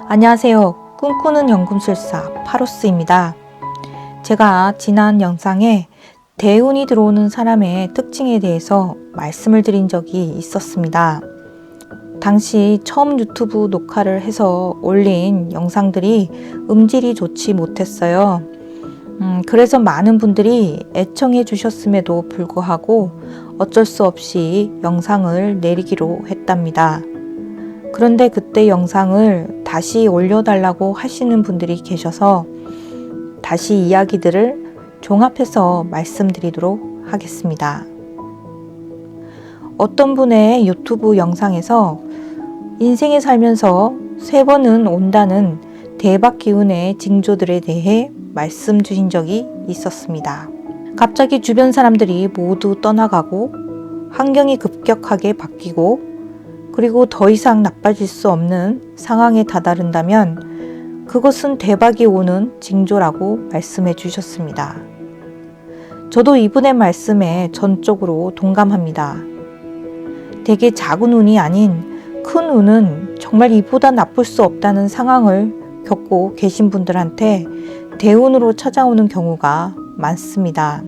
안녕하세요. 꿈꾸는 연금술사 파로스입니다. 제가 지난 영상에 대운이 들어오는 사람의 특징에 대해서 말씀을 드린 적이 있었습니다. 당시 처음 유튜브 녹화를 해서 올린 영상들이 음질이 좋지 못했어요. 그래서 많은 분들이 애청해 주셨음에도 불구하고 어쩔 수 없이 영상을 내리기로 했답니다. 그런데 그때 영상을 다시 올려달라고 하시는 분들이 계셔서 다시 이야기들을 종합해서 말씀드리도록 하겠습니다. 어떤 분의 유튜브 영상에서 인생에 살면서 3번은 온다는 대박 기운의 징조들에 대해 말씀 주신 적이 있었습니다. 갑자기 주변 사람들이 모두 떠나가고 환경이 급격하게 바뀌고 그리고 더 이상 나빠질 수 없는 상황에 다다른다면 그것은 대박이 오는 징조라고 말씀해 주셨습니다. 저도 이분의 말씀에 전적으로 동감합니다. 대개 작은 운이 아닌 큰 운은 정말 이보다 나쁠 수 없다는 상황을 겪고 계신 분들한테 대운으로 찾아오는 경우가 많습니다.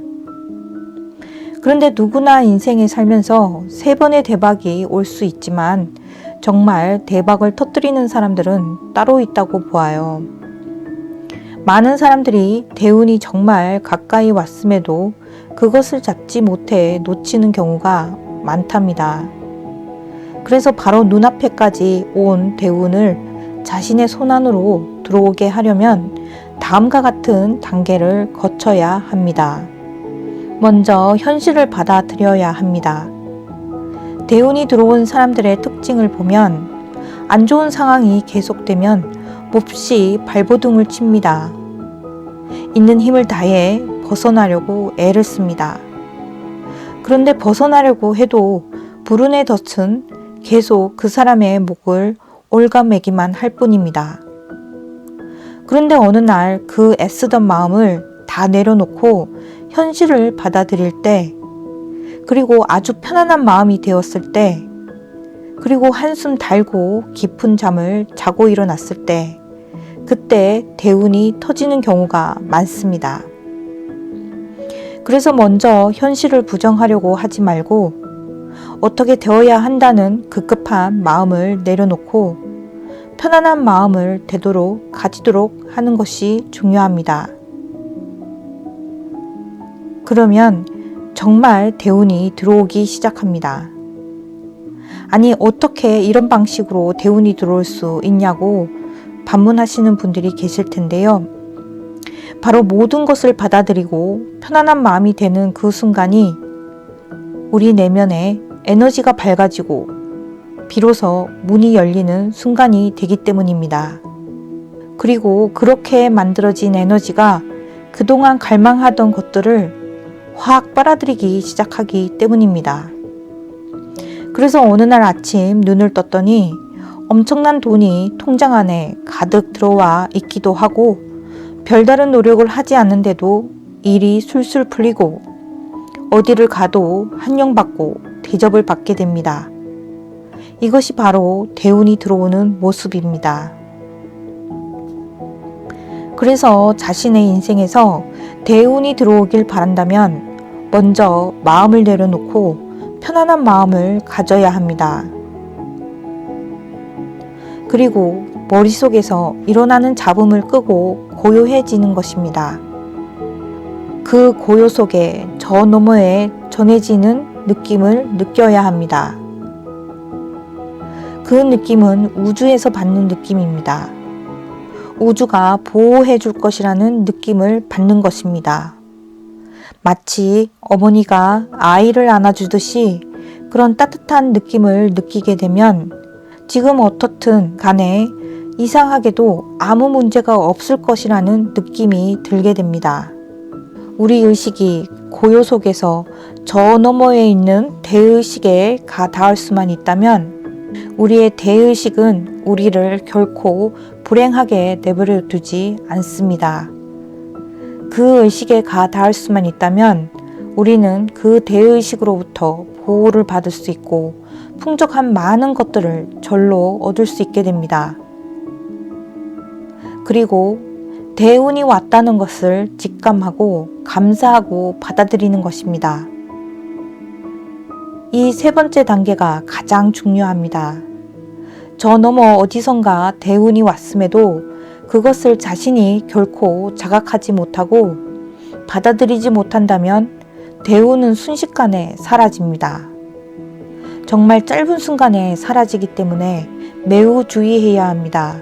그런데 누구나 인생에 살면서 3번의 대박이 올 수 있지만 정말 대박을 터뜨리는 사람들은 따로 있다고 보아요. 많은 사람들이 대운이 정말 가까이 왔음에도 그것을 잡지 못해 놓치는 경우가 많답니다. 그래서 바로 눈앞에까지 온 대운을 자신의 손안으로 들어오게 하려면 다음과 같은 단계를 거쳐야 합니다. 먼저 현실을 받아들여야 합니다. 대운이 들어온 사람들의 특징을 보면 안 좋은 상황이 계속되면 몹시 발버둥을 칩니다. 있는 힘을 다해 벗어나려고 애를 씁니다. 그런데 벗어나려고 해도 불운의 덫은 계속 그 사람의 목을 올가매기만 할 뿐입니다. 그런데 어느 날 그 애쓰던 마음을 다 내려놓고 현실을 받아들일 때, 그리고 아주 편안한 마음이 되었을 때, 그리고 한숨 달고 깊은 잠을 자고 일어났을 때, 그때 대운이 터지는 경우가 많습니다. 그래서 먼저 현실을 부정하려고 하지 말고 어떻게 되어야 한다는 급급한 마음을 내려놓고 편안한 마음을 되도록 가지도록 하는 것이 중요합니다. 그러면 정말 대운이 들어오기 시작합니다. 아니, 어떻게 이런 방식으로 대운이 들어올 수 있냐고 반문하시는 분들이 계실 텐데요. 바로 모든 것을 받아들이고 편안한 마음이 되는 그 순간이 우리 내면에 에너지가 밝아지고 비로소 문이 열리는 순간이 되기 때문입니다. 그리고 그렇게 만들어진 에너지가 그동안 갈망하던 것들을 확 빨아들이기 시작하기 때문입니다. 그래서 어느 날 아침 눈을 떴더니 엄청난 돈이 통장 안에 가득 들어와 있기도 하고 별다른 노력을 하지 않는데도 일이 술술 풀리고 어디를 가도 환영받고 대접을 받게 됩니다. 이것이 바로 대운이 들어오는 모습입니다. 그래서 자신의 인생에서 대운이 들어오길 바란다면 먼저 마음을 내려놓고 편안한 마음을 가져야 합니다. 그리고 머릿속에서 일어나는 잡음을 끄고 고요해지는 것입니다. 그 고요 속에 저 너머에 전해지는 느낌을 느껴야 합니다. 그 느낌은 우주에서 받는 느낌입니다. 우주가 보호해 줄 것이라는 느낌을 받는 것입니다. 마치 어머니가 아이를 안아주듯이 그런 따뜻한 느낌을 느끼게 되면 지금 어떻든 간에 이상하게도 아무 문제가 없을 것이라는 느낌이 들게 됩니다. 우리 의식이 고요 속에서 저 너머에 있는 대의식에 가 닿을 수만 있다면 우리의 대의식은 우리를 결코 불행하게 내버려 두지 않습니다. 그 의식에 가 닿을 수만 있다면 우리는 그 대의식으로부터 보호를 받을 수 있고 풍족한 많은 것들을 절로 얻을 수 있게 됩니다. 그리고 대운이 왔다는 것을 직감하고 감사하고 받아들이는 것입니다. 이 세 번째 단계가 가장 중요합니다. 저 너머 어디선가 대운이 왔음에도 그것을 자신이 결코 자각하지 못하고 받아들이지 못한다면 대운은 순식간에 사라집니다. 정말 짧은 순간에 사라지기 때문에 매우 주의해야 합니다.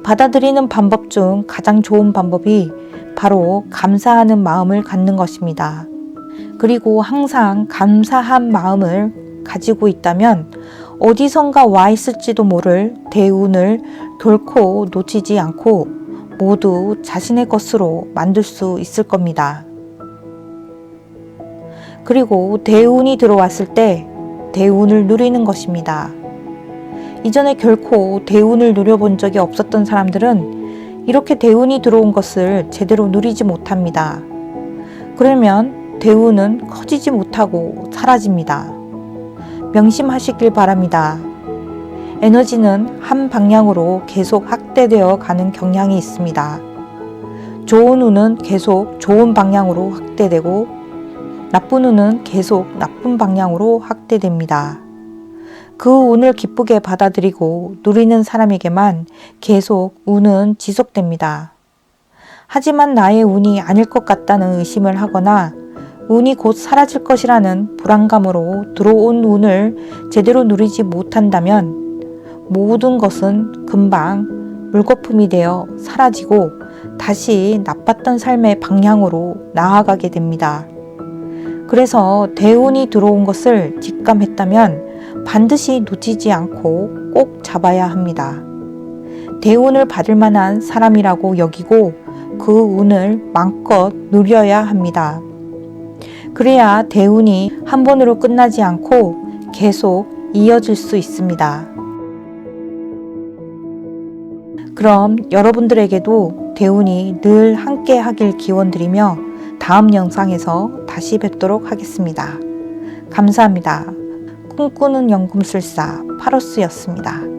받아들이는 방법 중 가장 좋은 방법이 바로 감사하는 마음을 갖는 것입니다. 그리고 항상 감사한 마음을 가지고 있다면 어디선가 와 있을지도 모를 대운을 결코 놓치지 않고 모두 자신의 것으로 만들 수 있을 겁니다. 그리고 대운이 들어왔을 때 대운을 누리는 것입니다. 이전에 결코 대운을 누려본 적이 없었던 사람들은 이렇게 대운이 들어온 것을 제대로 누리지 못합니다. 그러면 대운은 커지지 못하고 사라집니다. 명심하시길 바랍니다. 에너지는 한 방향으로 계속 확대되어 가는 경향이 있습니다. 좋은 운은 계속 좋은 방향으로 확대되고 나쁜 운은 계속 나쁜 방향으로 확대됩니다. 그 운을 기쁘게 받아들이고 누리는 사람에게만 계속 운은 지속됩니다. 하지만 나의 운이 아닐 것 같다는 의심을 하거나 운이 곧 사라질 것이라는 불안감으로 들어온 운을 제대로 누리지 못한다면 모든 것은 금방 물거품이 되어 사라지고 다시 나빴던 삶의 방향으로 나아가게 됩니다. 그래서 대운이 들어온 것을 직감했다면 반드시 놓치지 않고 꼭 잡아야 합니다. 대운을 받을 만한 사람이라고 여기고 그 운을 마음껏 누려야 합니다. 그래야 대운이 한 번으로 끝나지 않고 계속 이어질 수 있습니다. 그럼 여러분들에게도 대운이 늘 함께 하길 기원드리며 다음 영상에서 다시 뵙도록 하겠습니다. 감사합니다. 꿈꾸는 연금술사 파로스였습니다.